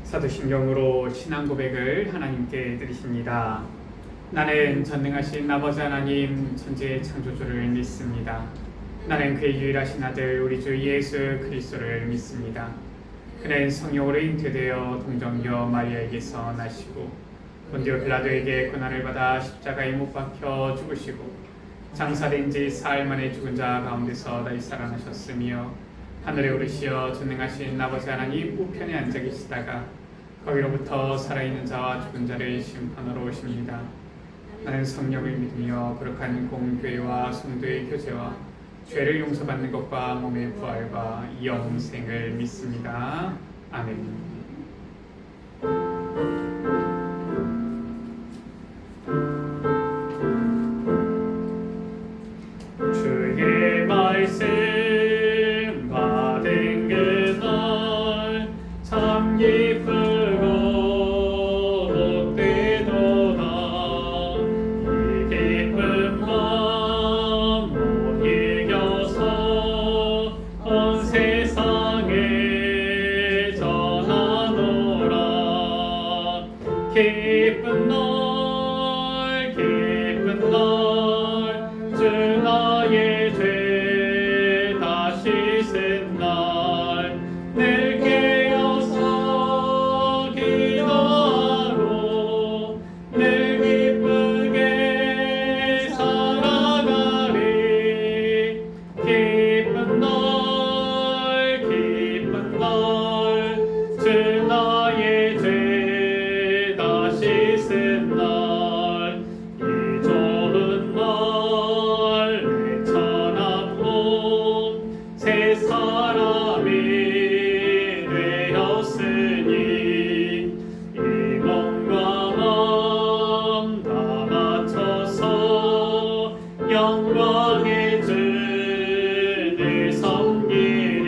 사도신경으로 신앙 고백을 하나님께 드리십니다. 나는 전능하신 아버지 하나님 천지의 창조주를 믿습니다. 나는 그의 유일하신 아들 우리 주 예수 그리스도를 믿습니다. 그는 성령으로 잉태되어 동정녀 마리아에게서 나시고 본디오 빌라도에게 고난을 받아 십자가에 못 박혀 죽으시고 장사된 지 사흘 만에 죽은 자 가운데서 다시 살아나셨으며 하늘에 오르시어 전능하신 아버지 하나님 우편에 앉아 계시다가 거기로부터 살아있는 자와 죽은 자를 심판하러 오십니다. 나는 성령을 믿으며 거룩한 공교회와 성도의 교제와 죄를 용서받는 것과 몸의 부활과 영생을 믿습니다. 아멘. 주의 말씀 받은 그날 참 기쁘고 복되도다. 이 기쁜 마음 못 이겨서 온 세상에 전하노라. 기쁜 날 기쁜 날 주 나의 죄 다 씻은 날 늘 깨어서 기도하러 늘 기쁘게 살아가리. 기쁜 날 기쁜 날 주 나의 죄 다 씻은 날 이 좋은 날 내 천하뿐 새 사람이 되었으니 이 몸과 마음 다 바쳐서 영광의 주를 섬기리.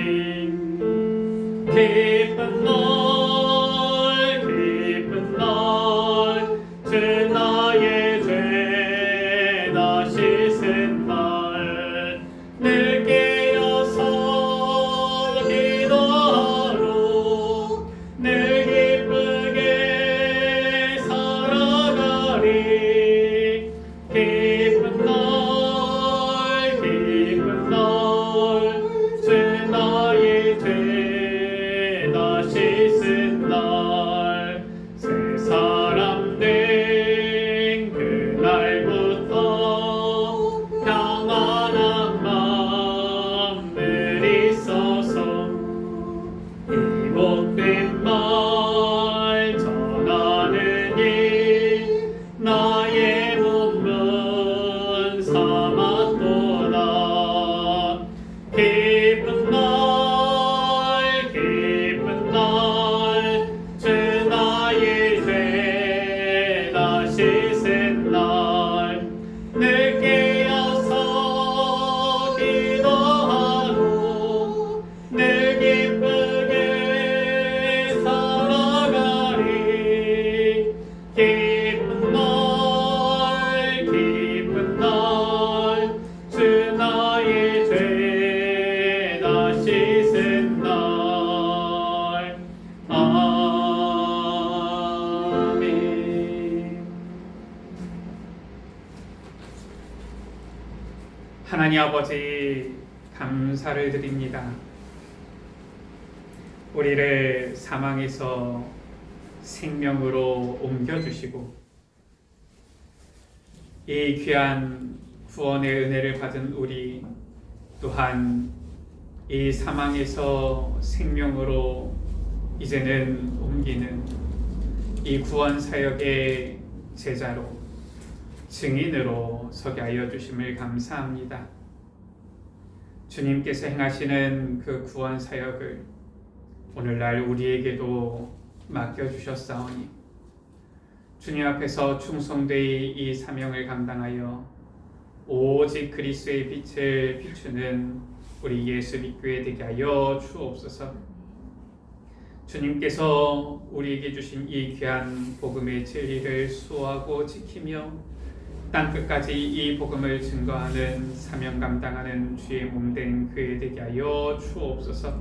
기쁜 날 기쁜 날 주 나의 죄 다 씻은 날 늘 깨어서 기도하러 늘 기쁘게 살아가리. 기쁜 날 기쁜 날 주 나의 죄 다 씻은 날 새 사람 된 그날부터 평안한 마음 늘 있어서 이 복된 말 전하느니 나의 문문 삼았도다. 기쁜 날 기쁜 날 주 나의 죄 다 씻은 날 늘 깨어서 기도하러 늘 기쁘게 살아가리. 기쁜 날 기쁜 날 주 나의 죄 다 씻은 날. 아멘. 하나님 아버지 감사를 드립니다. 우리를 사망에서 생명으로 옮겨주시고 이 귀한 구원의 은혜를 받은 우리 또한 이 사망에서 생명으로 이제는 옮기는 이 구원 사역의 제자로 증인으로 서게 하여 주심을 감사합니다. 주님께서 행하시는 그 구원 사역을 오늘날 우리에게도 맡겨주셨사오니 주님 앞에서 충성되이 이 사명을 감당하여 오직 그리스도의 빛을 비추는 우리 예수 믿교회 되게 하여 주옵소서. 주님께서 우리에게 주신 이 귀한 복음의 진리를 수호하고 지키며 땅끝까지 이 복음을 증거하는 사명 감당하는 주의 몸된 교회 되게 하여 주옵소서.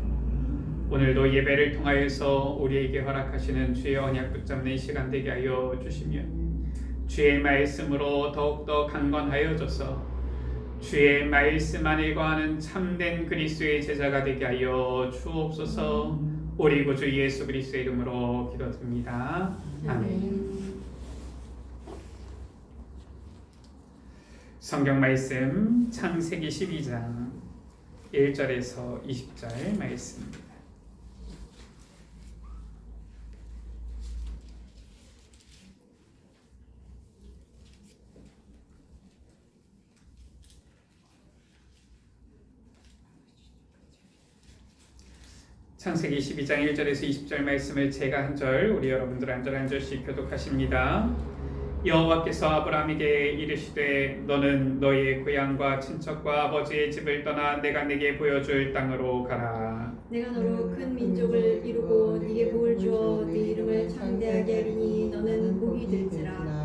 오늘도 예배를 통하여서 우리에게 허락하시는 주의 언약 붙잡는 시간 되게 하여 주시며 주의 말씀으로 더욱더 강건하여져서 주의 말씀 안에 거하는 참된 그리스도의 제자가 되게 하여 주옵소서. 우리 구주 예수 그리스도의 이름으로 기도드립니다. 아멘. 성경 말씀 창세기 12장 1절에서 20절 말씀입니다. 창세기 12장 1절에서 20절 말씀을 제가 한 절, 우리 여러분들 한 절 한 절씩 교독하십니다. 여호와께서 아브라함에게 이르시되 너는 너의 고향과 친척과 아버지의 집을 떠나 내가 네게 보여줄 땅으로 가라. 내가 너로 큰 민족을 이루고 네게 복을 주어 네 이름을 창대하게 하리니 너는 복이 될지라.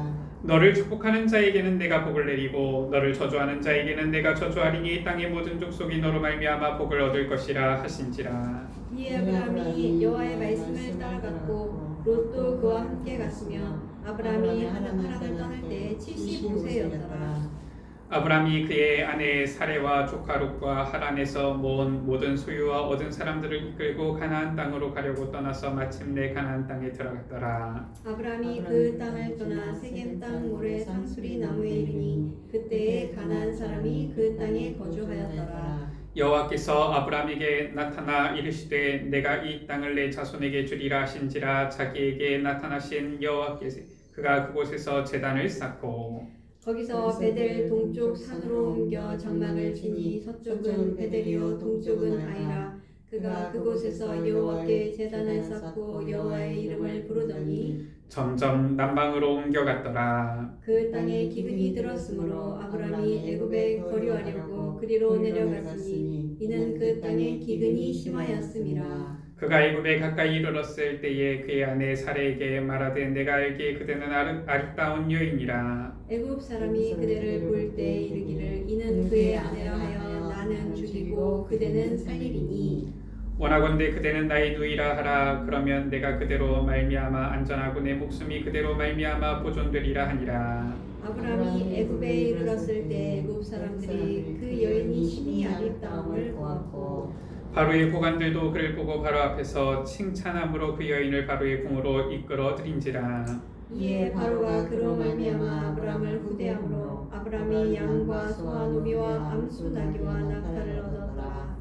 너를 축복하는 자에게는 내가 복을 내리고 너를 저주하는 자에게는 내가 저주하리니 땅의 모든 족속이 너로 말미암아 복을 얻을 것이라 하신지라. 이에 아브라함이 여호와의 말씀을 따라갔고 롯도 그와 함께 갔으며 아브라함이 하란을 떠날 때 75세였더라. 아브라함이 그의 아내 사레와 조카 롯과 하란에서 모은 모든 소유와 얻은 사람들을 이끌고 가나안 땅으로 가려고 떠나서 마침내 가나안 땅에 들어갔더라. 아브라함이 그 땅을 떠나 세겜 땅 모래 상수리 나무에 이르니 그때에 가나안 사람이 그 땅에 거주하였더라. 여호와께서 아브라함에게 나타나 이르시되 내가 이 땅을 내 자손에게 주리라 하신지라. 자기에게 나타나신 여호와께서 그가 그곳에서 제단을 쌓고 거기서 베델 동쪽 산으로 옮겨 장막을 치니 서쪽은 베델이요 동쪽은 아이라. 그가 그곳에서 여호와께 제단을 쌓고 여호와의 이름을 부르더니 점점 남방으로 옮겨갔더라. 그 땅에 기근이 들었으므로 아브라함이 애굽에 거류하려고 그리로 내려갔으니 이는 그 땅에 기근이 심하였음이라. 그가 애굽에 가까이 이르렀을 때에 그의 아내 사레에게 말하되 내가 알기에 그대는 아름다운 여인이라. 애굽 사람이 그대를 볼 때 이르기를 이는 그의 아내라 하여 나는 죽이고 그대는 살리리니 원하건대 그대는 나의 누이라 하라. 그러면 내가 그대로 말미암아 안전하고 내 목숨이 그대로 말미암아 보존되리라 하니라. 아브라함이 애굽에 이르렀을 때 애굽 사람들이 그 여인이 심히 아름다움을 보았고 바로의 고관들도 그를 보고 바로 앞에서 칭찬함으로 그 여인을 바로의 궁으로 이끌어 들인지라. 이에 바로가 그로 말미암아 아브라함을 후대함으로 아브라함이 양과 소와 노비와 암수 나귀와 낙타를 얻었더라.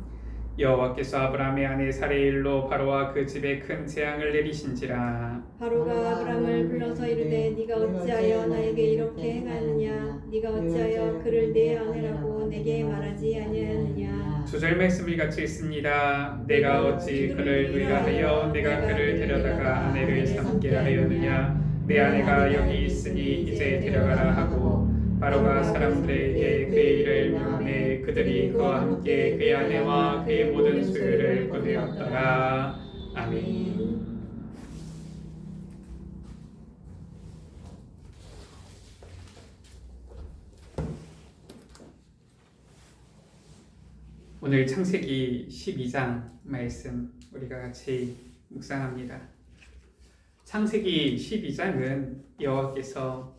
여호와께서 아브라함의 아내 사레의 일로 바로와 그 집에 큰 재앙을 내리신지라. 바로가 아브라함을 불러서 이르되 네가 어찌하여 나에게 이렇게 행하느냐 네가 어찌하여 그를 내 아내라고 내게 말하지 아니하느냐. 2절 말씀을 같이 읽습니다. 내가 어찌 그를 누이라 하여 내가 그를 데려다가 아내를 삼게 하였느냐. 내 아내가 여기 있으니 이제 데려가라 하고 바로가 사람들에게 그의 일을 명하매 그들이 그와 함께 그의 아내와 그의 모든 소유를 보내었더라. 아멘. 오늘 창세기 12장 말씀 우리가 같이 묵상합니다. 창세기 12장은 여호와께서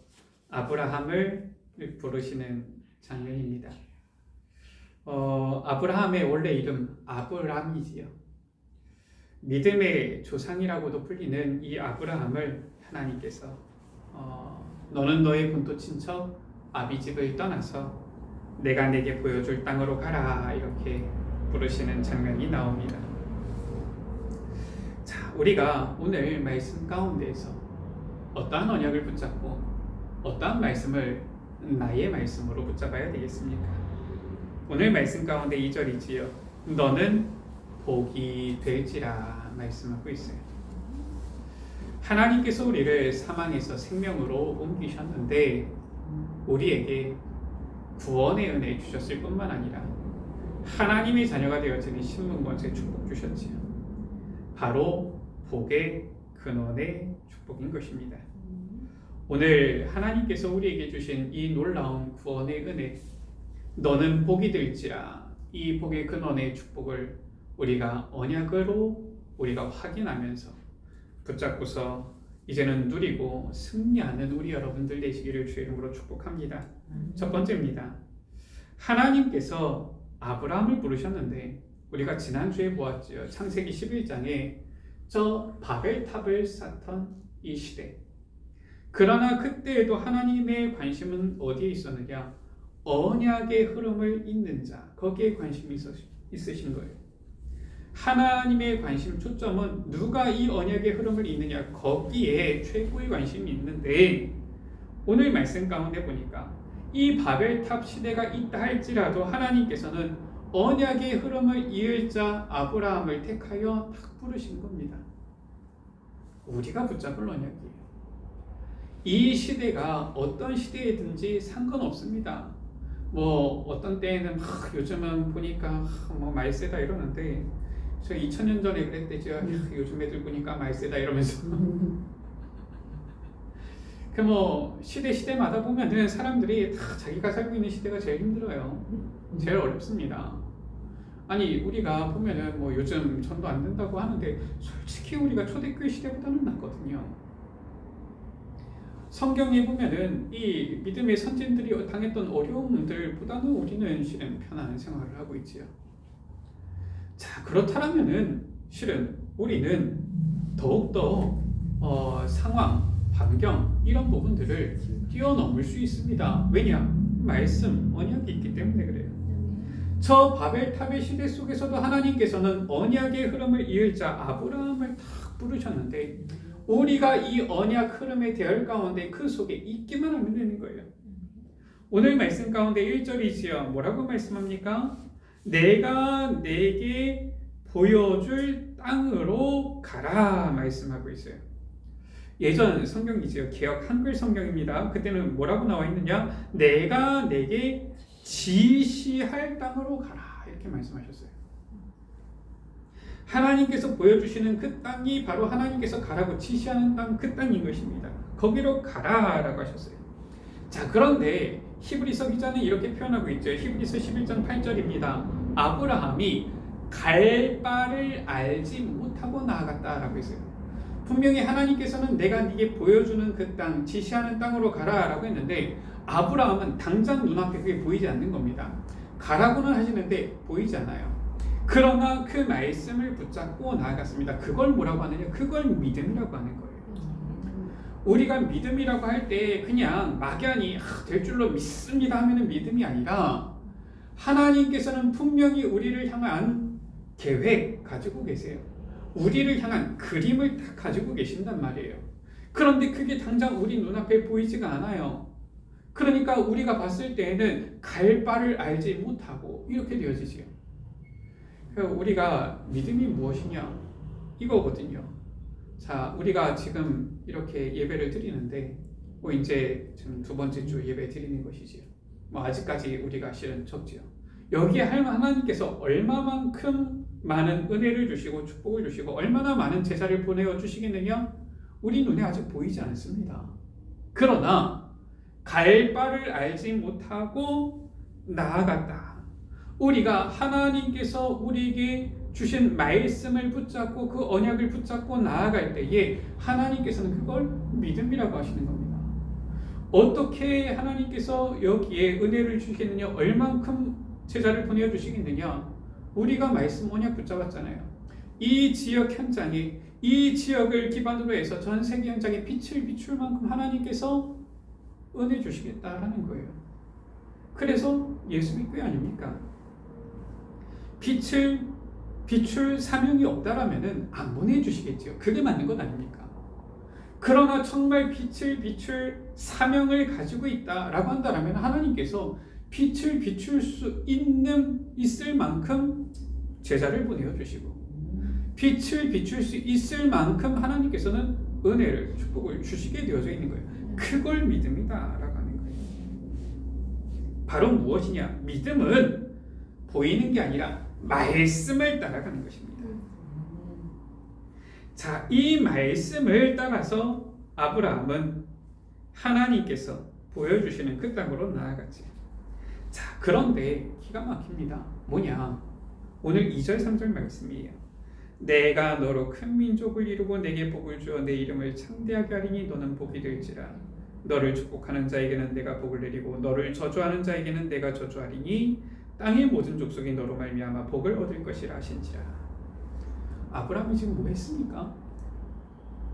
아브라함을 부르시는 장면입니다. 아브라함의 원래 이름 아브람이지요. 믿음의 조상이라고도 불리는 이 아브라함을 하나님께서 너는 너의 본토 친척 아비집을 떠나서 내가 내게 보여줄 땅으로 가라 이렇게 부르시는 장면이 나옵니다. 자, 우리가 오늘 말씀 가운데에서 어떠한 언약을 붙잡고 어떠한 말씀을 나의 말씀으로 붙잡아야 되겠습니까? 오늘 말씀 가운데 2절이지요. 너는 복이 될지라 말씀하고 있어요. 하나님께서 우리를 사망에서 생명으로 옮기셨는데 우리에게 구원의 은혜 주셨을 뿐만 아니라 하나님의 자녀가 되어지는 신분권세 축복 주셨지요. 바로 복의 근원의 축복인 것입니다. 오늘 하나님께서 우리에게 주신 이 놀라운 구원의 은혜, 너는 복이 될지라, 이 복의 근원의 축복을 우리가 언약으로 우리가 확인하면서 붙잡고서 이제는 누리고 승리하는 우리 여러분들 되시기를 주의 이름으로 축복합니다. 첫 번째입니다. 하나님께서 아브라함을 부르셨는데 우리가 지난주에 보았죠. 창세기 11장에 저 바벨탑을 쌓던 이 시대. 그러나 그때에도 하나님의 관심은 어디에 있었느냐? 언약의 흐름을 잇는 자, 거기에 관심이 있으신 거예요. 하나님의 관심 초점은 누가 이 언약의 흐름을 잇느냐, 거기에 최고의 관심이 있는데 오늘 말씀 가운데 보니까 이 바벨탑 시대가 있다 할지라도 하나님께서는 언약의 흐름을 이을 자 아브라함을 택하여 딱 부르신 겁니다. 우리가 붙잡을 언약이에요. 이 시대가 어떤 시대이든지 상관없습니다. 뭐 어떤 때에는 요즘은 보니까 뭐 말세다 이러는데 저 2000년 전에 그랬대죠. 요즘 애들 보니까 말세다 이러면서 그 뭐 시대마다 보면은 사람들이 다 자기가 살고 있는 시대가 제일 힘들어요. 제일 어렵습니다. 아니 우리가 보면은 뭐 요즘 전도 안 된다고 하는데 솔직히 우리가 초대교회 시대보다는 낫거든요. 성경에 보면은 이 믿음의 선진들이 당했던 어려움들보다는 우리는 실은 편안한 생활을 하고 있지요. 자, 그렇다면은 실은 우리는 더욱더 상황, 환경 이런 부분들을 뛰어넘을 수 있습니다. 왜냐? 말씀, 언약이 있기 때문에 그래요. 저 바벨탑의 시대 속에서도 하나님께서는 언약의 흐름을 이을 자 아브라함을 딱 부르셨는데 우리가 이 언약 흐름의 대열 가운데 그 속에 있기만 하면 되는 거예요. 오늘 말씀 가운데 1절이지요. 뭐라고 말씀합니까? 내가 내게 보여줄 땅으로 가라 말씀하고 있어요. 예전 성경이지요. 개역 한글 성경입니다. 그때는 뭐라고 나와 있느냐? 내가 내게 지시할 땅으로 가라 이렇게 말씀하셨어요. 하나님께서 보여주시는 그 땅이 바로 하나님께서 가라고 지시하는 땅, 그 땅인 것입니다. 거기로 가라라고 하셨어요. 자, 그런데 히브리서 기자는 이렇게 표현하고 있죠. 히브리서 11장 8절입니다. 아브라함이 갈 바를 알지 못하고 나아갔다라고 했어요. 분명히 하나님께서는 내가 네게 보여주는 그 땅, 지시하는 땅으로 가라라고 했는데 아브라함은 당장 눈앞에 그게 보이지 않는 겁니다. 가라고는 하시는데 보이지 않아요. 그러나 그 말씀을 붙잡고 나아갔습니다. 그걸 뭐라고 하느냐? 그걸 믿음이라고 하는 거예요. 우리가 믿음이라고 할 때 그냥 막연히 될 줄로 믿습니다 하면은 믿음이 아니라 하나님께서는 분명히 우리를 향한 계획 가지고 계세요. 우리를 향한 그림을 딱 가지고 계신단 말이에요. 그런데 그게 당장 우리 눈앞에 보이지가 않아요. 그러니까 우리가 봤을 때에는 갈 바를 알지 못하고 이렇게 되어지지요. 우리가 믿음이 무엇이냐? 이거거든요. 자, 우리가 지금 이렇게 예배를 드리는데 뭐 이제 지금 두 번째 주 예배 드리는 것이지요. 뭐 아직까지 우리가 실은 적지요. 여기에 하나님께서 얼마만큼 많은 은혜를 주시고 축복을 주시고 얼마나 많은 제자를 보내어 주시겠느냐? 우리 눈에 아직 보이지 않습니다. 그러나 갈 바를 알지 못하고 나아갔다. 우리가 하나님께서 우리에게 주신 말씀을 붙잡고 그 언약을 붙잡고 나아갈 때에 하나님께서는 그걸 믿음이라고 하시는 겁니다. 어떻게 하나님께서 여기에 은혜를 주시겠느냐? 얼만큼 제자를 보내어 주시겠느냐? 우리가 말씀 언약 붙잡았잖아요. 이 지역 현장에 이 지역을 기반으로 해서 전 세계 현장에 빛을 비출 만큼 하나님께서 은혜 주시겠다라는 거예요. 그래서 예수 믿고 아닙니까? 빛을 비출 사명이 없다라면은 안 보내주시겠지요. 그게 맞는 것 아닙니까? 그러나 정말 빛을 비출 사명을 가지고 있다라고 한다라면 하나님께서 빛을 비출 수 있을 만큼 제자를 보내어 주시고 빛을 비출 수 있을 만큼 하나님께서는 은혜를 축복을 주시게 되어져 있는 거예요. 그걸 믿음이다라고 하는 거예요. 바로 무엇이냐? 믿음은 보이는 게 아니라 말씀을 따라가는 것입니다. 자, 이 말씀을 따라서 아브라함은 하나님께서 보여주시는 그 땅으로 나아갔지. 자, 그런데 기가 막힙니다. 뭐냐? 오늘 2절 3절 말씀이에요. 내가 너로 큰 민족을 이루고 내게 복을 주어 내 이름을 창대하게 하리니 너는 복이 될지라. 너를 축복하는 자에게는 내가 복을 내리고 너를 저주하는 자에게는 내가 저주하리니 땅의 모든 족속이 너로 말미암아 복을 얻을 것이라 하신지라. 아브라함이 지금 뭐 했습니까?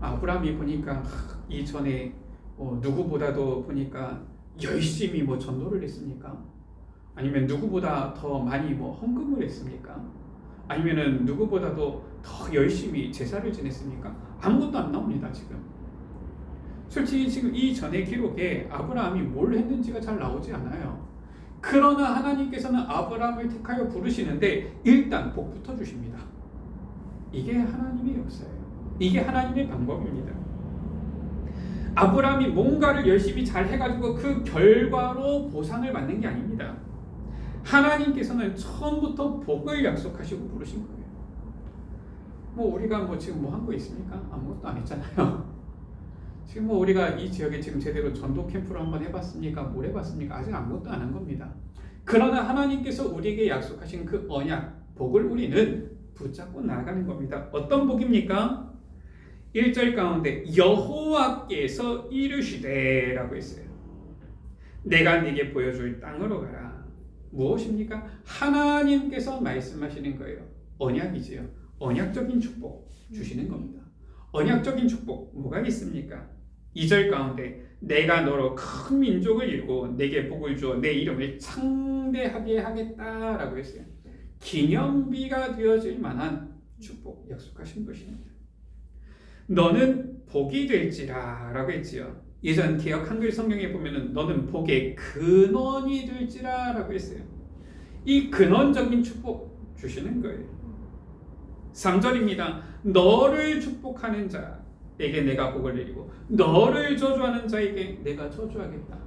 아브라함이 보니까 이전에 누구보다도 보니까 열심히 뭐 전도를 했습니까? 아니면 누구보다 더 많이 뭐 헌금을 했습니까? 아니면은 누구보다도 더 열심히 제사를 지냈습니까? 아무것도 안 나옵니다. 지금 솔직히 지금 이 전의 기록에 아브라함이 뭘 했는지가 잘 나오지 않아요. 그러나 하나님께서는 아브라함을 택하여 부르시는데 일단 복부터 주십니다. 이게 하나님의 역사예요. 이게 하나님의 방법입니다. 아브라함이 뭔가를 열심히 잘 해가지고 그 결과로 보상을 받는 게 아닙니다. 하나님께서는 처음부터 복을 약속하시고 부르신 거예요. 뭐 우리가 뭐 지금 뭐 한 거 있습니까? 아무것도 안 했잖아요. 지금 뭐 우리가 이 지역에 지금 제대로 전도 캠프를 한번 해봤습니까? 뭘 해봤습니까? 아직 아무것도 안 한 겁니다. 그러나 하나님께서 우리에게 약속하신 그 언약, 복을 우리는 붙잡고 나아가는 겁니다. 어떤 복입니까? 1절 가운데 여호와께서 이르시되 라고 했어요. 내가 네게 보여줄 땅으로 가라. 무엇입니까? 하나님께서 말씀하시는 거예요. 언약이지요. 언약적인 축복 주시는 겁니다. 언약적인 축복 뭐가 있습니까? 2절 가운데 내가 너로 큰 민족을 이루고 내게 복을 주어 내 이름을 창대하게 하겠다라고 했어요. 기념비가 되어질 만한 축복 약속하신 것입니다. 너는 복이 될지라 라고 했지요. 예전 개역 한글 성경에 보면은 너는 복의 근원이 될지라 라고 했어요. 이 근원적인 축복 주시는 거예요. 3절입니다. 너를 축복하는 자에게 내가 복을 내리고 너를 저주하는 자에게 내가 저주하겠다.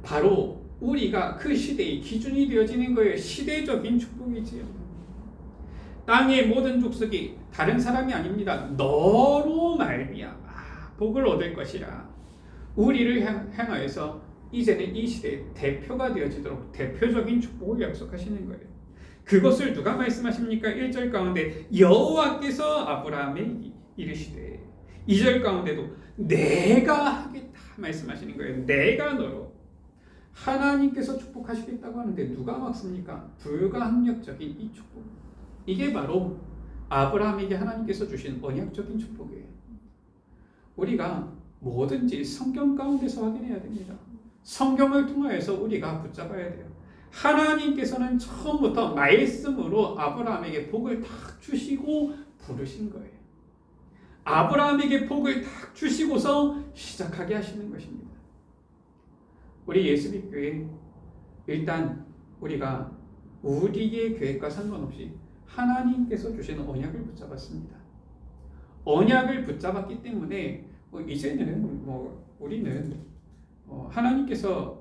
바로 우리가 그 시대의 기준이 되어지는 거예요. 시대적인 축복이지요. 땅의 모든 족속이 다른 사람이 아닙니다. 너로 말미암아 복을 얻을 것이라. 우리를 향하여서 이제는 이 시대의 대표가 되어지도록 대표적인 축복을 약속하시는 거예요. 그것을 누가 말씀하십니까? 1절 가운데 여호와께서 아브라함에 이르시되 2절 가운데도 내가 하겠다 말씀하시는 거예요. 내가 너로. 하나님께서 축복하시겠다고 하는데 누가 막습니까? 불가항력적인 이 축복. 이게 바로 아브라함에게 하나님께서 주신 언약적인 축복이에요. 우리가 뭐든지 성경 가운데서 확인해야 됩니다. 성경을 통하여서 우리가 붙잡아야 돼요. 하나님께서는 처음부터 말씀으로 아브라함에게 복을 탁 주시고 부르신 거예요. 아브라함에게 복을 탁 주시고서 시작하게 하시는 것입니다. 우리 예수빛교회 일단 우리가 우리의 계획과 상관없이 하나님께서 주시는 언약을 붙잡았습니다. 언약을 붙잡았기 때문에 이제는 우리는 하나님께서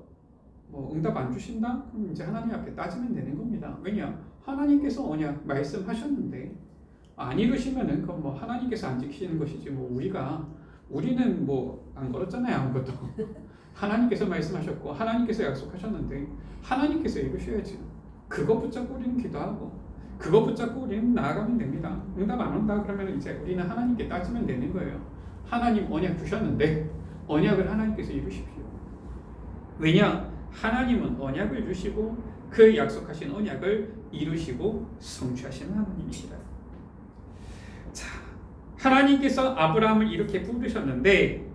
응답 안 주신다? 그럼 이제 하나님 앞에 따지면 되는 겁니다. 왜냐? 하나님께서 언약 말씀하셨는데 안 이루시면은 그건 하나님께서 안 지키시는 것이지 우리는 안 걸었잖아요. 아무것도. 하나님께서 말씀하셨고 하나님께서 약속하셨는데 하나님께서 이루셔야지. 그거 붙잡고 우리는 기도하고 그거 붙잡고 우리는 나아가면 됩니다. 응답 안 온다 그러면 이제 우리는 하나님께 따지면 되는 거예요. 하나님 언약 주셨는데 언약을 하나님께서 이루십시오. 왜냐? 하나님은 언약을 주시고 그 약속하신 언약을 이루시고 성취하시는 하나님이시라. 자, 하나님께서 아브라함을 이렇게 부르셨는데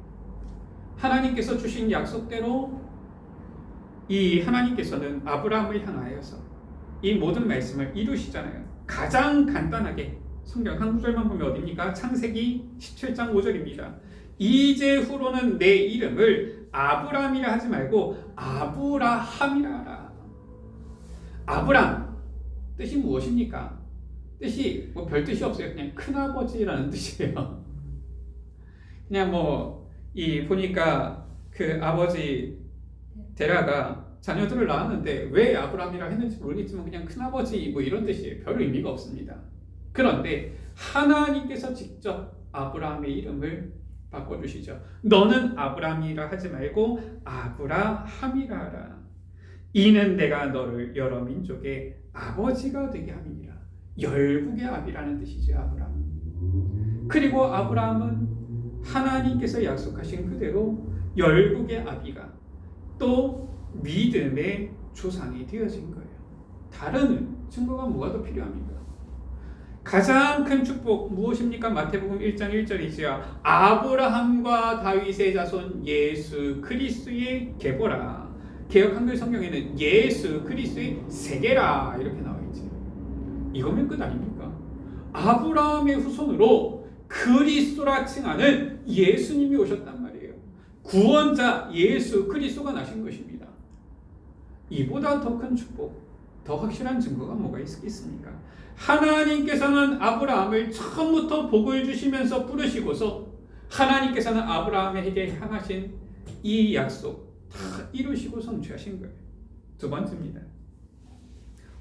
하나님께서 주신 약속대로 이 하나님께서는 아브라함을 향하여서 이 모든 말씀을 이루시잖아요. 가장 간단하게 성경 한 구절만 보면 어디입니까? 창세기 17장 5절입니다. 이제후로는 내 이름을 아브람이라 하지 말고 아브라함이라 하라. 아브람 뜻이 무엇입니까? 뜻이 별 뜻이 없어요. 그냥 큰아버지라는 뜻이에요. 그냥 보니까 그 아버지 데라가 자녀들을 낳았는데 왜 아브람이라 했는지 모르겠지만 그냥 큰아버지 이런 뜻이에요. 별 의미가 없습니다. 그런데 하나님께서 직접 아브라함의 이름을 바꿔주시죠. 너는 아브람이라 하지 말고 아브라함이라 하라. 이는 내가 너를 여러 민족의 아버지가 되게 함이니라. 열국의 아비라는 뜻이죠. 아브람. 그리고 아브라함은 하나님께서 약속하신 그대로 열국의 아비가 또 믿음의 조상이 되어진 거예요. 다른 증거가 뭐가 더 필요합니까? 가장 큰 축복 무엇입니까? 마태복음 1장 1절이지요. 아브라함과 다윗의 자손 예수 그리스도의 계보라. 개역 한글 성경에는 예수 그리스도의 세계라 이렇게 나와 있죠. 이거면 끝 아닙니까? 아브라함의 후손으로 그리스도라 칭하는 예수님이 오셨단 말이에요. 구원자 예수 그리스도가 나신 것입니다. 이보다 더 큰 축복, 더 확실한 증거가 뭐가 있겠습니까? 하나님께서는 아브라함을 처음부터 복을 주시면서 부르시고서 하나님께서는 아브라함에게 향하신 이 약속 다 이루시고 성취하신 거예요. 두 번째입니다.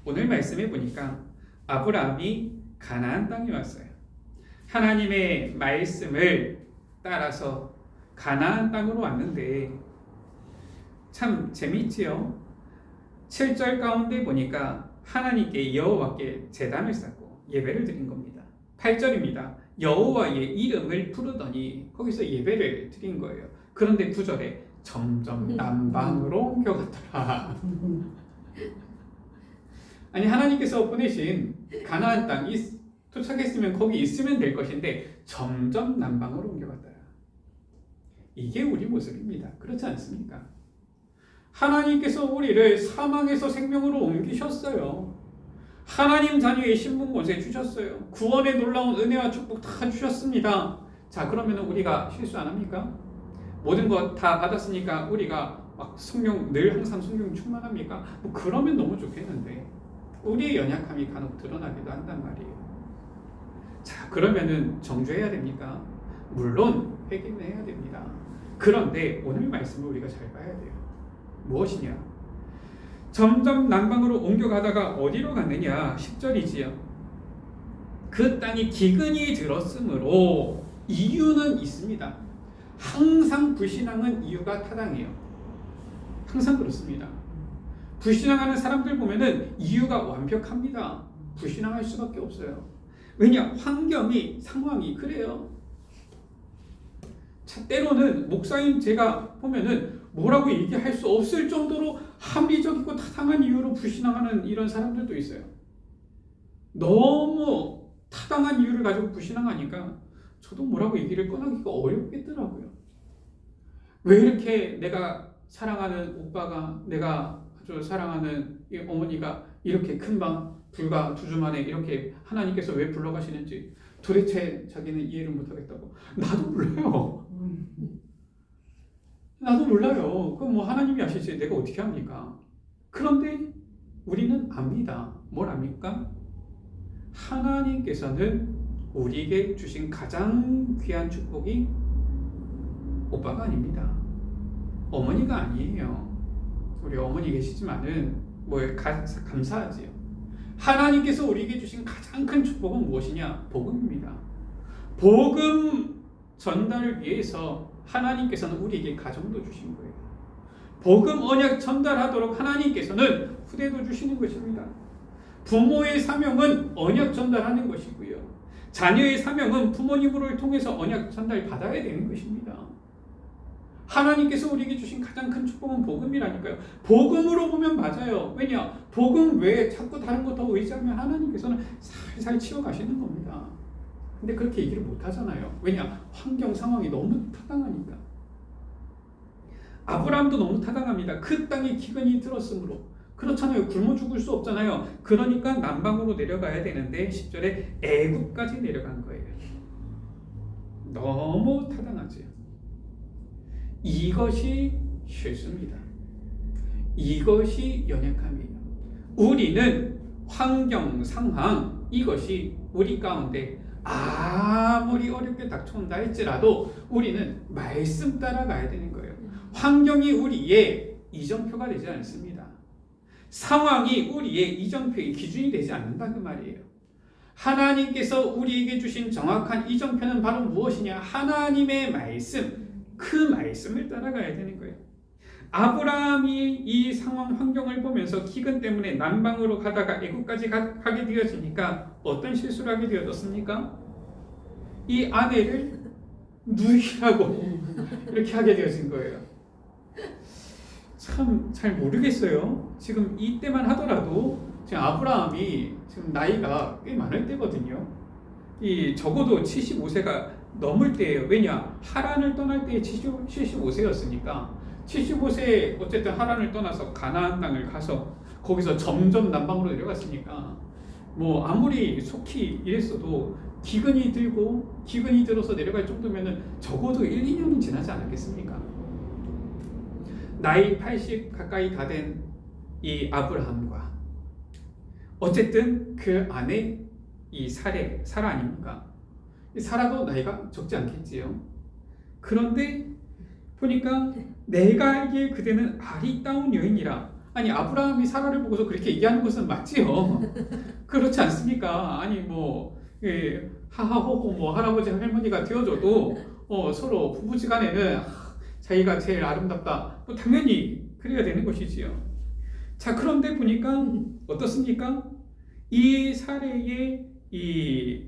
오늘 말씀해 보니까 아브라함이 가나안 땅에 왔어요. 하나님의 말씀을 따라서 가나안 땅으로 왔는데 참 재미있지요. 7절 가운데 보니까 하나님께 여호와께 제단을 쌓고 예배를 드린 겁니다. 8절입니다. 여호와의 이름을 부르더니 거기서 예배를 드린 거예요. 그런데 9절에 점점 남방으로 옮겨갔더라. 아니 하나님께서 보내신 가나안 땅 도착했으면 거기 있으면 될 것인데 점점 남방으로 옮겨갔더라. 이게 우리 모습입니다. 그렇지 않습니까? 하나님께서 우리를 사망에서 생명으로 옮기셨어요. 하나님 자녀의 신분 권세 주셨어요. 구원의 놀라운 은혜와 축복 다 주셨습니다. 자, 그러면 우리가 실수 안 합니까? 모든 것 다 받았으니까 우리가 막 성령 늘 항상 성령 충만합니까? 뭐 그러면 너무 좋겠는데 우리의 연약함이 간혹 드러나기도 한단 말이에요. 자, 그러면은 정죄해야 됩니까? 물론 회개는 해야 됩니다. 그런데 오늘 말씀을 우리가 잘 봐야 돼요. 무엇이냐? 점점 남방으로 옮겨가다가 어디로 갔느냐? 10절이지요. 그 땅이 기근이 들었으므로 이유는 있습니다. 항상 불신앙은 이유가 타당해요. 항상 그렇습니다. 불신앙하는 사람들 보면은 이유가 완벽합니다. 불신앙할 수밖에 없어요. 왜냐? 환경이 상황이 그래요. 때로는 목사인 제가 보면은 뭐라고 얘기할 수 없을 정도로 합리적이고 타당한 이유로 불신앙하는 이런 사람들도 있어요. 너무 타당한 이유를 가지고 불신앙하니까 저도 뭐라고 얘기를 꺼내기가 어렵겠더라고요. 왜 이렇게 내가 사랑하는 오빠가, 내가 아주 사랑하는 이 어머니가 이렇게 금방 불과 2주 만에 이렇게 하나님께서 왜 불러가시는지 도대체 자기는 이해를 못하겠다고. 나도 몰라요. 나도 몰라요. 그럼 뭐 하나님이 아시지 내가 어떻게 합니까? 그런데 우리는 압니다. 뭘 압니까? 하나님께서는 우리에게 주신 가장 귀한 축복이 오빠가 아닙니다. 어머니가 아니에요. 우리 어머니 계시지만은 뭐 감사하지요. 하나님께서 우리에게 주신 가장 큰 축복은 무엇이냐? 복음입니다. 복음 전달을 위해서 하나님께서는 우리에게 가정도 주신 거예요. 복음 언약 전달하도록 하나님께서는 후대도 주시는 것입니다. 부모의 사명은 언약 전달하는 것이고요. 자녀의 사명은 부모님을 통해서 언약 전달 받아야 되는 것입니다. 하나님께서 우리에게 주신 가장 큰 축복은 복음이라니까요. 복음으로 보면 맞아요. 왜냐? 복음 외에 자꾸 다른 거 더 의지하면 하나님께서는 살살 치워가시는 겁니다. 근데 그렇게 얘기를 못 하잖아요. 왜냐? 환경 상황이 너무 타당하니까. 아브라함도 너무 타당합니다. 그 땅에 기근이 들었으므로. 그렇잖아요. 굶어 죽을 수 없잖아요. 그러니까 남방으로 내려가야 되는데 10절에 애굽까지 내려간 거예요. 너무 타당하지. 이것이 실수입니다. 이것이 연약함이에요. 우리는 환경, 상황 이것이 우리 가운데 아무리 어렵게 닥쳐온다 할지라도 우리는 말씀 따라가야 되는 거예요. 환경이 우리의 이정표가 되지 않습니다. 상황이 우리의 이정표의 기준이 되지 않는다 그 말이에요. 하나님께서 우리에게 주신 정확한 이정표는 바로 무엇이냐? 하나님의 말씀, 그 말씀을 따라가야 되는 거예요. 아브라함이 이 상황 환경을 보면서 기근 때문에 남방으로 가다가 애굽까지 가게 되어지니까 어떤 실수를 하게 되어졌습니까? 이 아내를 누이라고 이렇게 하게 되어진 거예요. 참 잘 모르겠어요. 지금 이때만 하더라도 지금 아브라함이 지금 나이가 꽤 많을 때거든요. 이 적어도 75세가 넘을 때예요. 왜냐? 하란을 떠날 때 75세였으니까 75세에 어쨌든 하란을 떠나서 가나안 땅을 가서 거기서 점점 남방으로 내려갔으니까 뭐 아무리 속히 이랬어도 기근이 들어서 내려갈 정도면은 적어도 1, 2년은 지나지 않았겠습니까? 나이 80 가까이 다 된 이 아브라함과 어쨌든 그 안에 이 사라 아닙니까? 사라도 나이가 적지 않겠지요. 그런데 보니까 내가 알기에 그대는 아리따운 여인이라. 아니 아브라함이 사라를 보고서 그렇게 얘기하는 것은 맞지요. 그렇지 않습니까? 아니 뭐 하하호호 뭐 할아버지 할머니가 되어줘도 서로 부부지간에는 자기가 제일 아름답다. 뭐 당연히 그래야 되는 것이지요. 자 그런데 보니까 어떻습니까? 이 사례의 이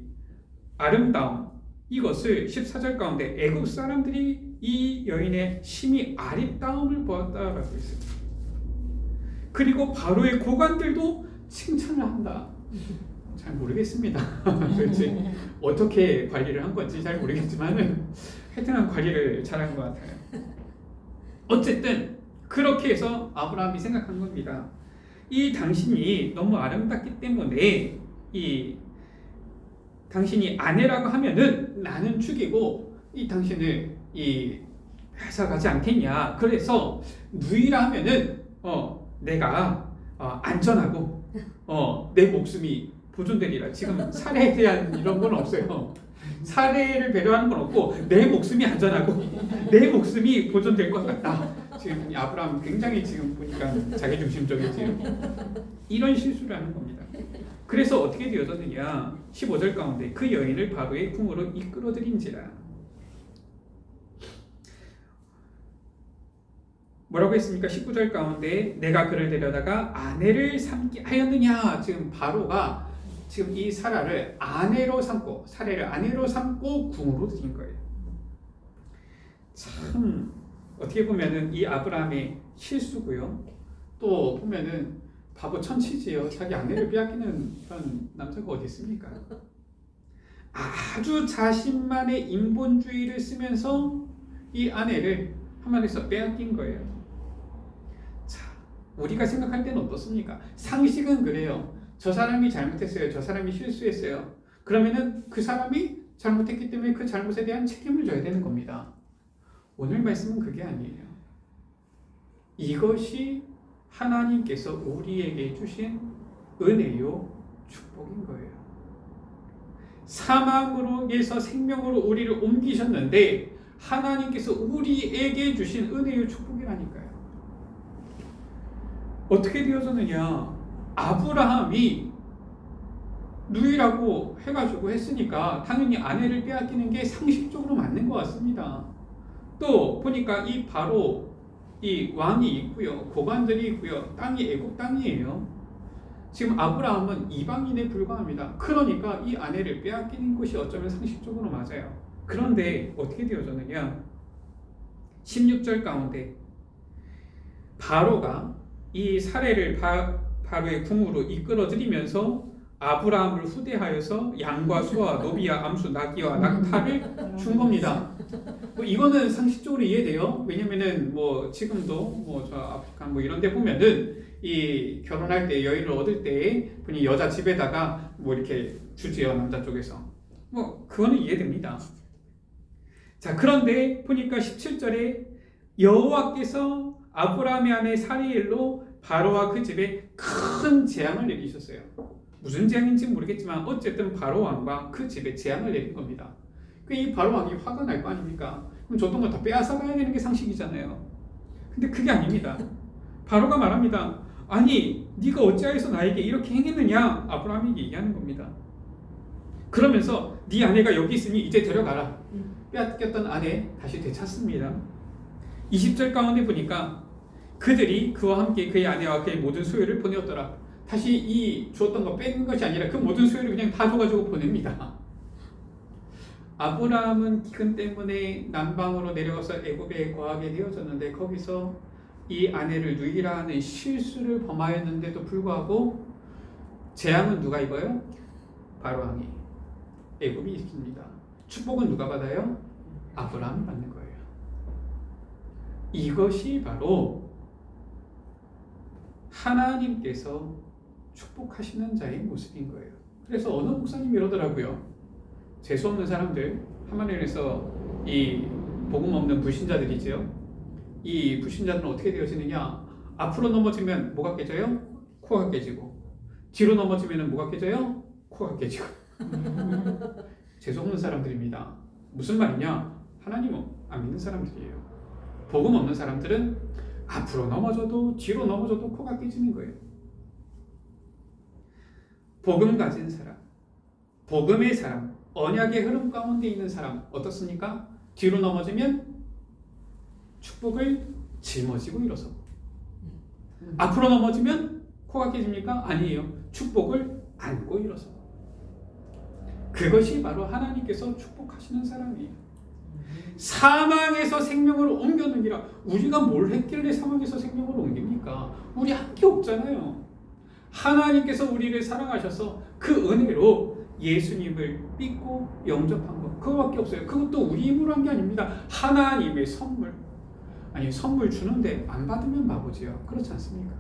아름다움 이것을 14절 가운데 애굽 사람들이 이 여인의 심히 아리따움을 보았다라고 했습니다. 그리고 바로의 고관들도 칭찬을 한다. 잘 모르겠습니다. 도대체 어떻게 관리를 한 건지 잘 모르겠지만은 하여튼 관리를 잘한 것 같아요. 어쨌든 그렇게 해서 아브라함이 생각한 겁니다. 이 당신이 너무 아름답기 때문에 이 당신이 아내라고 하면은 나는 죽이고 이 당신을 이 뺏어가지 않겠냐. 그래서 누이라 하면은 내가 안전하고 내 목숨이 보존되리라. 지금 살해에 대한 이런 건 없어요. 살해를 배려하는 건 없고 내 목숨이 안전하고 내 목숨이 보존될 것 같다. 지금 아브라함 굉장히 지금 보니까 자기중심적이지요. 이런 실수를 하는 겁니다. 그래서 어떻게 되어졌느냐. 15절 가운데 그 여인을 바로의 궁으로 이끌어들인지라. 뭐라고 했습니까? 19절 가운데 내가 그를 데려다가 아내를 삼게 하였느냐. 지금 바로가 지금 이 사라를 아내로 삼고 사례를 아내로 삼고 궁으로 들인 거예요. 참 어떻게 보면은 이 아브라함의 실수고요. 또 보면은 바보 천치지요. 자기 아내를 빼앗기는 그런 남자가 어디 있습니까? 아주 자신만의 인본주의를 쓰면서 이 아내를 한마디서 빼앗긴 거예요. 자, 우리가 생각할 때는 어떻습니까? 상식은 그래요. 저 사람이 잘못했어요. 저 사람이 실수했어요. 그러면은 그 사람이 잘못했기 때문에 그 잘못에 대한 책임을 져야 되는 겁니다. 오늘 말씀은 그게 아니에요. 이것이 하나님께서 우리에게 주신 은혜요 축복인 거예요. 사망으로에서 생명으로 우리를 옮기셨는데 하나님께서 우리에게 주신 은혜요 축복이라니까요. 어떻게 되어졌느냐? 아브라함이 누이라고 해가지고 했으니까 당연히 아내를 빼앗기는 게 상식적으로 맞는 것 같습니다. 또 보니까 이 바로 이 왕이 있고요, 고관들이 있고요, 땅이 애국 땅이에요. 지금 아브라함은 이방인에 불과합니다. 그러니까 이 아내를 빼앗기는 것이 어쩌면 상식적으로 맞아요. 그런데 어떻게 되어졌느냐? 16절 가운데 바로가 이 사례를 바로의 궁으로 이끌어들이면서 아브라함을 후대하여서 양과 소와 노비와 암수 나귀와 낙타를 준 겁니다. 뭐 이거는 상식적으로 이해돼요. 왜냐면은 뭐 지금도 뭐 저 아프리카 뭐 이런 데 보면은 이 결혼할 때 여인을 얻을 때 분이 여자 집에다가 뭐 이렇게 주지요. 남자 쪽에서. 뭐 그거는 이해됩니다. 자, 그런데 보니까 17절에 여호와께서 아브라함의 아내 사리엘로 바로와 그 집에 큰 재앙을 내리셨어요. 무슨 재앙인지 모르겠지만 어쨌든 바로 왕과 그 집에 재앙을 내린 겁니다. 이 바로 왕이 화가 날 거 아닙니까? 그럼 줬던 거 다 빼앗아 가야 되는 게 상식이잖아요. 근데 그게 아닙니다. 바로가 말합니다. 아니 네가 어찌하여서 나에게 이렇게 행했느냐? 아브라함이 얘기하는 겁니다. 그러면서 네 아내가 여기 있으니 이제 데려가라. 빼앗겼던 아내 다시 되찾습니다. 20절 가운데 보니까 그들이 그와 함께 그의 아내와 그의 모든 소유를 보내었더라. 다시 이 주었던 거 뺀 것이 아니라 그 모든 소유를 그냥 다 줘가지고 보냅니다. 아브라함은 기근 때문에 남방으로 내려가서 애굽에 거하게 되어졌는데 거기서 이 아내를 누이라 하는 실수를 범하였는데도 불구하고 재앙은 누가 입어요? 바로 왕이 애굽이 입습니다. 축복은 누가 받아요? 아브라함이 받는 거예요. 이것이 바로 하나님께서 축복하시는 자의 모습인 거예요. 그래서 어느 목사님이 이러더라고요. 재수 없는 사람들, 하나님에서 이 복음 없는 불신자들이지요. 이 불신자들은 어떻게 되어지느냐? 앞으로 넘어지면 뭐가 깨져요? 코가 깨지고, 뒤로 넘어지면 뭐가 깨져요? 코가 깨지고. 재수 없는 사람들입니다. 무슨 말이냐? 하나님은 안 믿는 사람들이에요. 복음 없는 사람들은 앞으로 넘어져도 뒤로 넘어져도 코가 깨지는 거예요. 복음 가진 사람, 복음의 사람, 언약의 흐름 가운데 있는 사람 어떻습니까? 뒤로 넘어지면 축복을 짊어지고 일어서고, 앞으로 넘어지면 코가 깨집니까? 아니에요. 축복을 안고 일어서고. 그것이 바로 하나님께서 축복하시는 사람이에요. 사망에서 생명으로 옮겼느니라. 우리가 뭘 했길래 사망에서 생명으로 옮깁니까? 우리 한 게 없잖아요. 하나님께서 우리를 사랑하셔서 그 은혜로 예수님을 믿고 영접한 것, 그거밖에 없어요. 그것도 우리 힘으로 한 게 아닙니다. 하나님의 선물. 아니, 선물 주는데 안 받으면 바보지요. 그렇지 않습니까?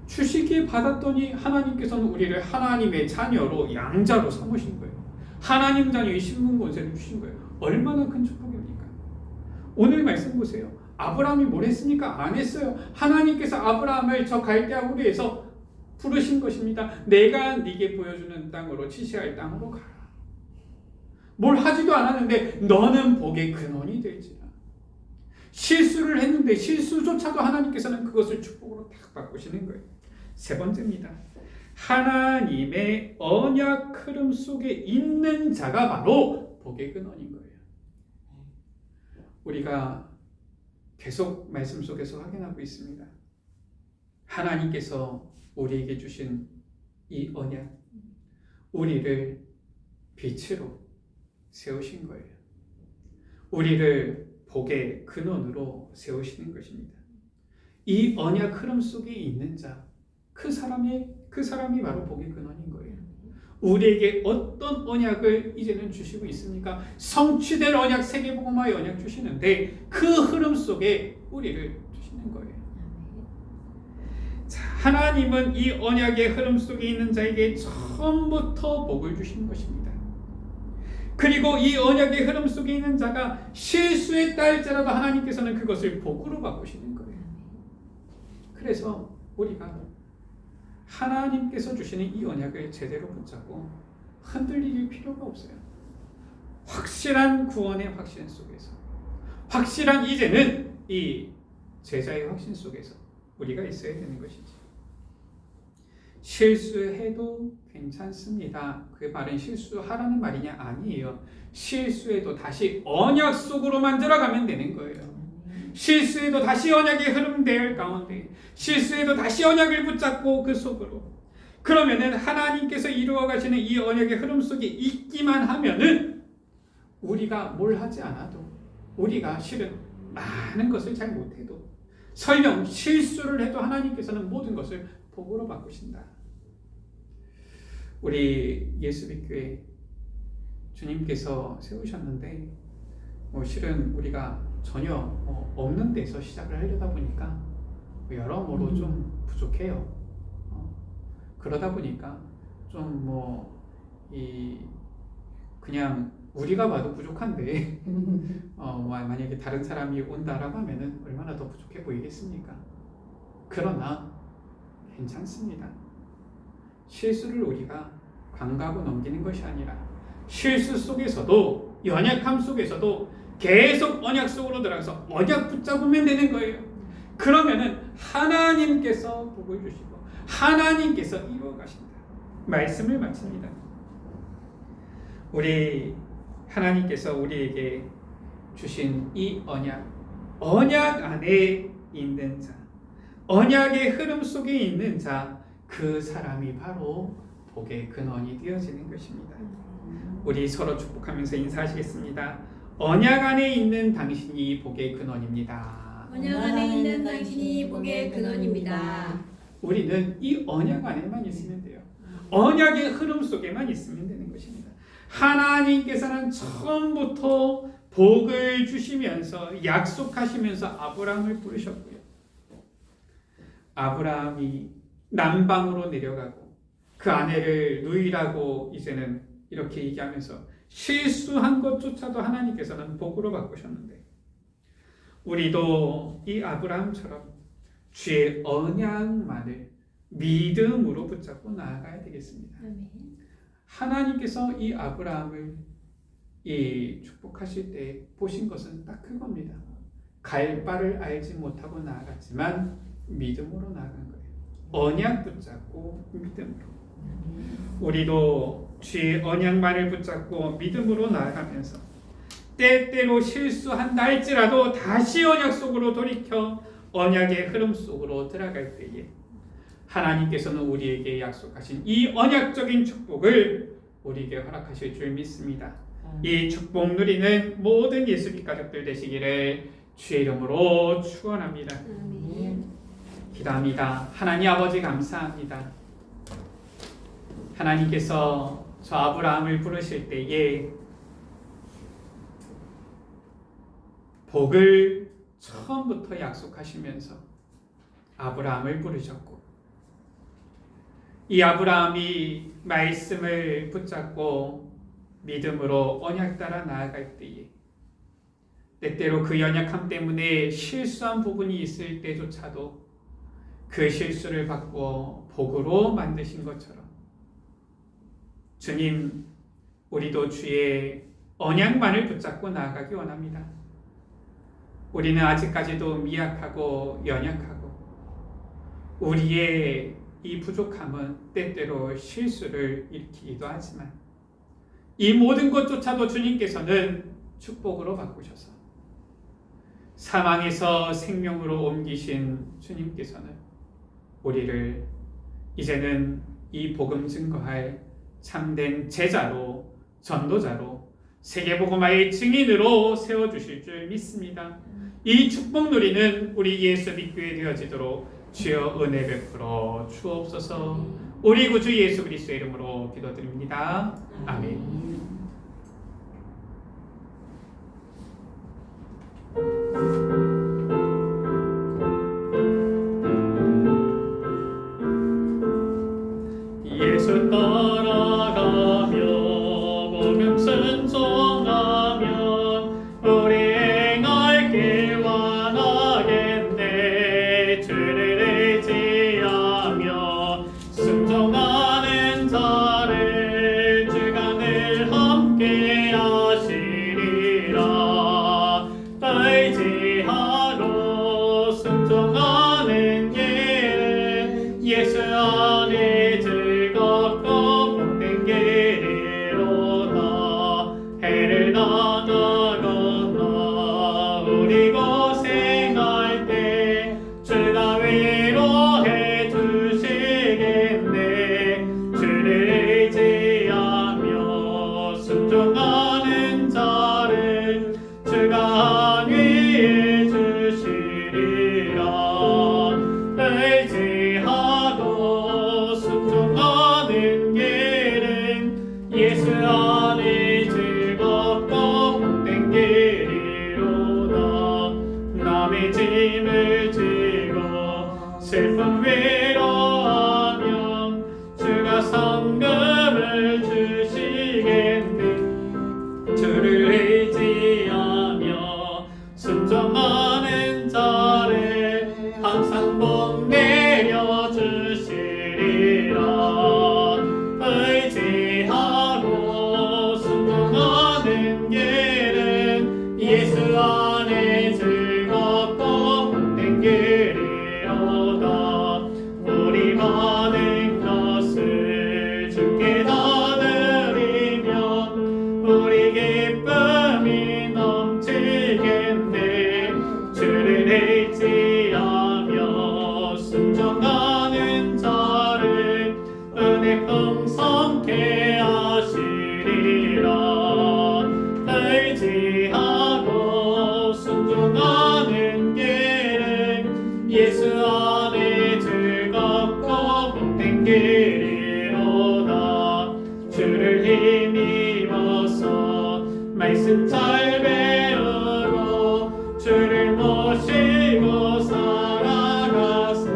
주시기에 받았더니 하나님께서는 우리를 하나님의 자녀로 양자로 삼으신 거예요. 하나님 자녀의 신분 권세를 주신 거예요. 얼마나 큰 축복입니까? 오늘 말씀 보세요. 아브라함이 뭘 했습니까? 안 했어요. 하나님께서 아브라함을 저 갈대아 우리에서 부르신 것입니다. 내가 네게 보여주는 땅으로, 지시할 땅으로 가라. 뭘 하지도 않았는데 너는 복의 근원이 될지라. 실수를 했는데 실수조차도 하나님께서는 그것을 축복으로 딱 바꾸시는 거예요. 세 번째입니다. 하나님의 언약 흐름 속에 있는 자가 바로 복의 근원인 거예요. 우리가 계속 말씀 속에서 확인하고 있습니다. 하나님께서 우리에게 주신 이 언약, 우리를 빛으로 세우신 거예요. 우리를 복의 근원으로 세우시는 것입니다. 이 언약 흐름 속에 있는 자, 그 사람이 바로 복의 근원인 거예요. 우리에게 어떤 언약을 이제는 주시고 있습니까? 성취될 언약, 세계복음화의 언약 주시는데 그 흐름 속에 우리를 주시는 거예요. 자, 하나님은 이 언약의 흐름 속에 있는 자에게 처음부터 복을 주신 것입니다. 그리고 이 언약의 흐름 속에 있는 자가 실수했다 할지라도 하나님께서는 그것을 복으로 바꾸시는 거예요. 그래서 우리가 하나님께서 주시는 이 언약을 제대로 붙잡고 흔들릴 필요가 없어요. 확실한 구원의 확신 속에서, 확실한 이제는 이 제자의 확신 속에서 우리가 있어야 되는 것이지. 실수해도 괜찮습니다. 그 말은 실수하라는 말이냐? 아니에요. 실수해도 다시 언약 속으로만 들어가면 되는 거예요. 실수해도 다시 언약의 흐름될 가운데, 실수해도 다시 언약을 붙잡고 그 속으로, 그러면은 하나님께서 이루어 가시는 이 언약의 흐름 속에 있기만 하면은 우리가 뭘 하지 않아도, 우리가 실은 많은 것을 잘 못해도, 설령 실수를 해도 하나님께서는 모든 것을 복으로 바꾸신다. 우리 예수빛교회 주님께서 세우셨는데 실은 우리가 전혀 없는 데서 시작을 하려다 보니까 여러모로 좀 부족해요. 그러다 보니까 좀 그냥 우리가 봐도 부족한데 만약에 다른 사람이 온다라고 하면은 얼마나 더 부족해 보이겠습니까? 그러나 괜찮습니다. 실수를 우리가 관가하고 넘기는 것이 아니라 실수 속에서도, 연약함 속에서도 계속 언약 속으로 들어가서 언약 붙잡으면 되는 거예요. 그러면은 하나님께서 복을 주시고 하나님께서 이루어 가신다. 말씀을 마칩니다. 우리 하나님께서 우리에게 주신 이 언약 안에 있는 자, 언약의 흐름 속에 있는 자, 그 사람이 바로 복의 근원이 되어지는 것입니다. 우리 서로 축복하면서 인사하시겠습니다. 언약 안에 있는 당신이 복의 근원입니다. 언약 안에 있는 당신이 복의 근원입니다. 우리는 이 언약 안에만 있으면 돼요. 언약의 흐름 속에만 있으면 되는 것입니다. 하나님께서는 처음부터 복을 주시면서 약속하시면서 아브라함을 부르셨고요. 아브라함이 남방으로 내려가고 그 아내를 누이라고 이제는 이렇게 얘기하면서 실수한 것조차도 하나님께서는 복으로 바꾸셨는데 우리도 이 아브라함처럼 주의 언약만을 믿음으로 붙잡고 나아가야 되겠습니다. 하나님께서 이 아브라함을 이 축복하실 때 보신 것은 딱 그겁니다. 갈 바를 알지 못하고 나아갔지만 믿음으로 나아간 거예요. 언약 붙잡고 믿음으로. 우리도 주의 언약만을 붙잡고 믿음으로 나아가면서 때때로 실수한다 할지라도 다시 언약 속으로 돌이켜 언약의 흐름 속으로 들어갈 때에 하나님께서는 우리에게 약속하신 이 언약적인 축복을 우리에게 허락하실 줄 믿습니다. 이 축복 누리는 모든 예수님 가족들 되시기를 주의 이름으로 축원합니다. 기도합니다. 하나님 아버지 감사합니다. 하나님께서 저 아브라함을 부르실 때에 복을 처음부터 약속하시면서 아브라함을 부르셨고 이 아브라함이 말씀을 붙잡고 믿음으로 언약 따라 나아갈 때에 때때로 그 연약함 때문에 실수한 부분이 있을 때조차도 그 실수를 바꾸어 복으로 만드신 것처럼 주님, 우리도 주의 언약만을 붙잡고 나아가기 원합니다. 우리는 아직까지도 미약하고 연약하고 우리의 이 부족함은 때때로 실수를 일으키기도 하지만 이 모든 것조차도 주님께서는 축복으로 바꾸셔서 사망에서 생명으로 옮기신 주님께서는 우리를 이제는 이 복음 증거할 참된 제자로 전도자로 세계복음화의 증인으로 세워주실 줄 믿습니다. 이 축복 누리는 우리 예수 믿교회 되어지도록 주여 은혜 베풀어 주옵소서. 우리 구주 예수 그리스도의 이름으로 기도드립니다. 아멘. 예수 따라가며 복음 순종하면 우리 행할 길 원하겠네. 주를 의지하며 순종하는 자를 주가 늘 잘 배우고 주를 모시고 살아가세.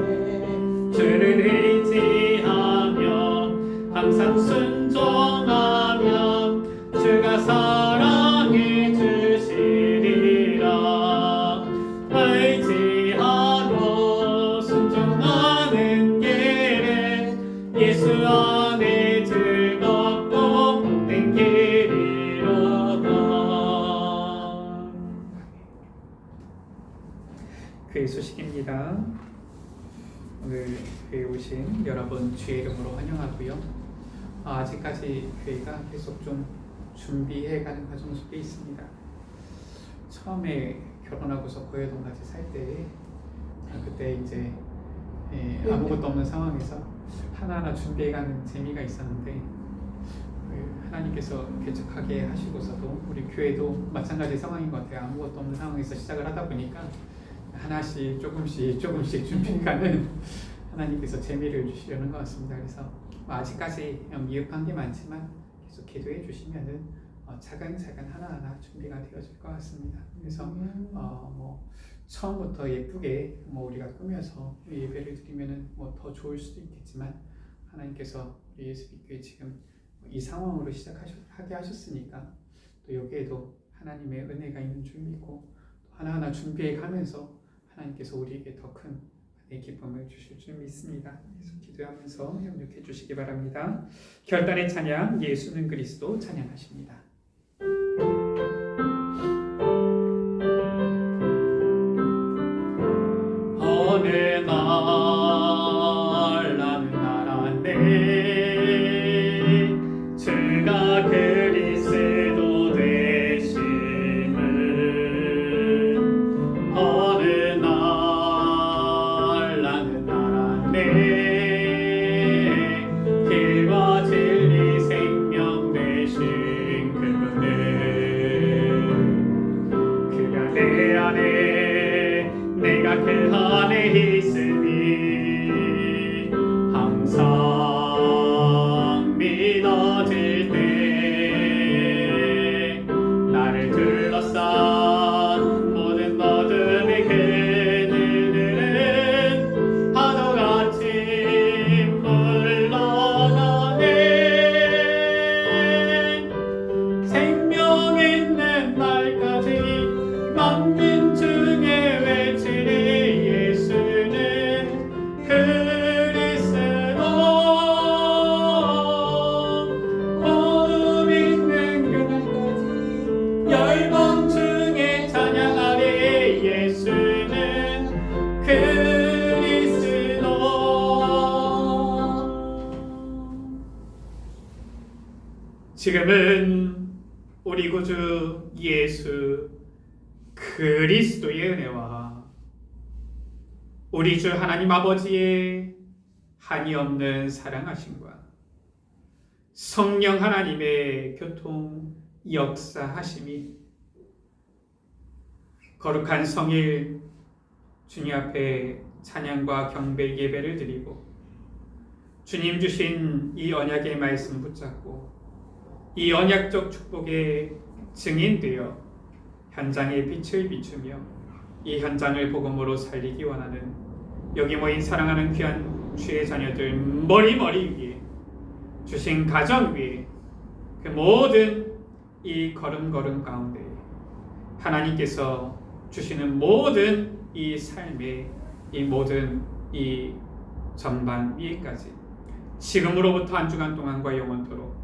주를 의지하며 항상 순종하면 주가 사랑해 주시리라. 의지하고 순종하는 길에 예수 안에 즐겁고 복된 길이로다. 그의 소식입니다. 오늘 교회에 오신 여러분 주의 이름으로 환영하고요. 아직까지 교회가 계속 좀 준비해가는 과정 속에 있습니다. 처음에 결혼하고서 고해동 같이 살 때 그때 이제 아무것도 없는 상황에서 하나하나 준비해가는 재미가 있었는데 하나님께서 개척하게 하시고서도 우리 교회도 마찬가지 상황인 것 같아요. 아무것도 없는 상황에서 시작을 하다 보니까 하나씩 조금씩 준비해가는 하나님께서 재미를 주시려는 것 같습니다. 그래서 아직까지 미흡한 게 많지만 계속 기도해 주시면은 차근차근 하나하나 준비가 되어질 것 같습니다. 그래서 처음부터 예쁘게 우리가 꾸며서 예배를 드리면은 더 좋을 수도 있겠지만 하나님께서 우리 예수빛교회 지금 이 상황으로 시작하게 하셨으니까 또 여기에도 하나님의 은혜가 있는 줄 믿고 또 하나하나 준비해 가면서 하나님께서 우리에게 더 큰 기쁨을 주실 줄 믿습니다. 계속 기도하면서 협력해 주시기 바랍니다. 결단의 찬양, 예수는 그리스도 찬양하십니다. 어느 날 나는 알았네 주가 그리스도 되심을. 어느 날 나는 알았네 길과 진리 생명 되신 그분을. 그가 내 안에 내가 그 안에 있으니 항상 믿어질 때 나를 둘러싼 모든 어둠의 그늘은 파도같이 물러나네. 생명 있는 날까지 만민 중에 외치리 예수는 그리스도. 호흡 있는 그날까지 열방 중에 찬양하리 예수는 그리스도. 지금은 우리 구주 예수 그리스도의 은혜와 우리 주 하나님 아버지의 한이 없는 사랑하심과 성령 하나님의 교통 역사하심이 거룩한 성일 주님 앞에 찬양과 경배 예배를 드리고 주님 주신 이 언약의 말씀 붙잡고 이 언약적 축복의 증인되어 현장에 빛을 비추며 이 현장을 복음으로 살리기 원하는 여기 모인 사랑하는 귀한 주의 자녀들 머리 위에 주신 가정 위에 그 모든 이 걸음 가운데 하나님께서 주시는 모든 이 삶의 이 모든 이 전반 위에까지 지금으로부터 한 주간 동안과 영원토록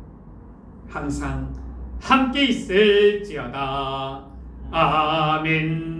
항상 함께 있을지어다. 아멘.